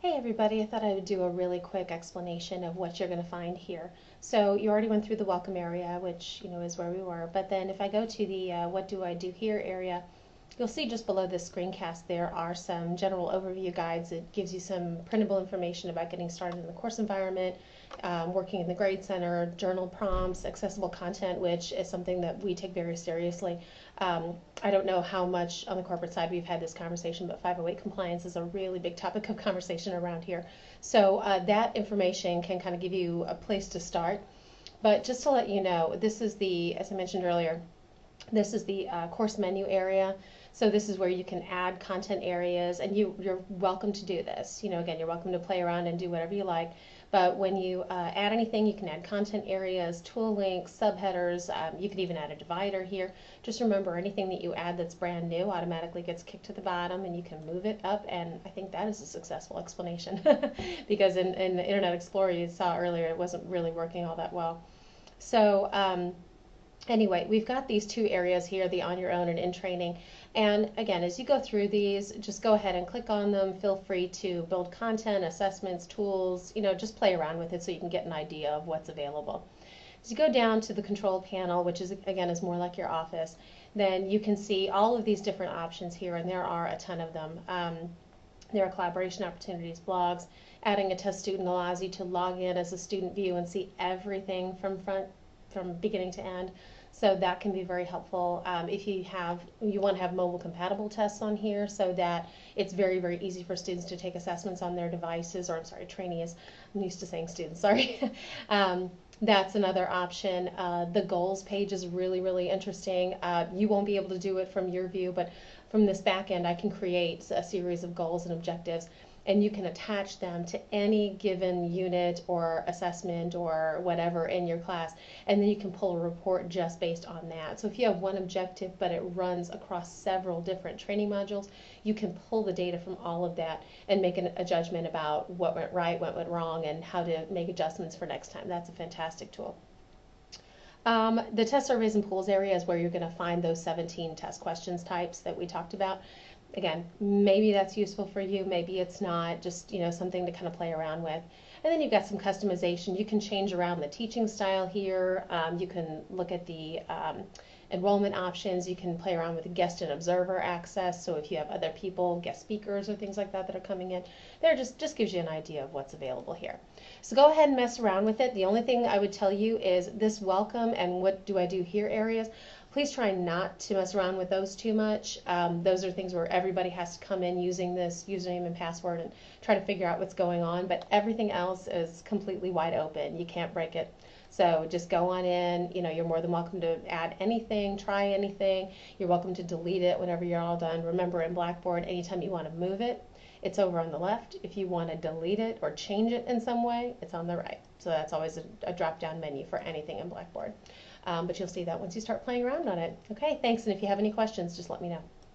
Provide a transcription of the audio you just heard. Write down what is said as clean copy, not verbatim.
Hey everybody, I thought I would do a really quick explanation of what you're going to find here. So you already went through the welcome area, which is where we were, but then if I go to the what do I do here area, you'll see just below this screencast there are some general overview guides. It gives you some printable information about getting started in the course environment, working in the Grade Center, journal prompts, accessible content, which is something that we take very seriously. I don't know how much on the corporate side we've had this conversation, but 508 compliance is a really big topic of conversation around here. So that information can kind of give you a place to start. But just to let you know, this is the, as I mentioned earlier, this is the course menu area. So this is where you can add content areas, and you're welcome to do this. Again, you're welcome to play around and do whatever you like. But when you add anything, you can add content areas, tool links, subheaders. You can even add a divider here. Just remember, anything that you add that's brand new automatically gets kicked to the bottom, and you can move it up. And I think that is a successful explanation because in Internet Explorer, you saw earlier, it wasn't really working all that well. So anyway, we've got these two areas here, the on your own and in training. And again, as you go through these, just go ahead and click on them. Feel free to build content, assessments, tools, just play around with it so you can get an idea of what's available. As you go down to the control panel, which is again is more like your office, then you can see all of these different options here, and there are a ton of them. There are collaboration opportunities, blogs. Adding a test student allows you to log in as a student view and see everything from beginning to end. So that can be very helpful if you want to have mobile compatible tests on here so that it's very, very easy for students to take assessments on their devices, or I'm sorry, trainees. I'm used to saying students, sorry. That's another option. The goals page is really, really interesting. You won't be able to do it from your view, but from this back end, I can create a series of goals and objectives, and you can attach them to any given unit or assessment or whatever in your class, and then you can pull a report just based on that. So if you have one objective but it runs across several different training modules, you can pull the data from all of that and make a judgment about what went right, what went wrong, and how to make adjustments for next time. That's a fantastic tool. The test surveys and pools area is where you're going to find those 17 test questions types that we talked about. Again, maybe that's useful for you, maybe it's not, just something to kind of play around with. And then you've got some customization. You can change around the teaching style here. You can look at the enrollment options. You can play around with the guest and observer access. So if you have other people, guest speakers or things like that that are coming in, there just gives you an idea of what's available here. So go ahead and mess around with it. The only thing I would tell you is this welcome and what do I do here areas. Please try not to mess around with those too much. Those are things where everybody has to come in using this username and password and try to figure out what's going on, but everything else is completely wide open. You can't break it. So just go on in. You're more than welcome to add anything, try anything. You're welcome to delete it whenever you're all done. Remember, in Blackboard, anytime you want to move it, it's over on the left. If you want to delete it or change it in some way, it's on the right. So that's always a drop-down menu for anything in Blackboard. But you'll see that once you start playing around on it. Okay, thanks, and if you have any questions, just let me know.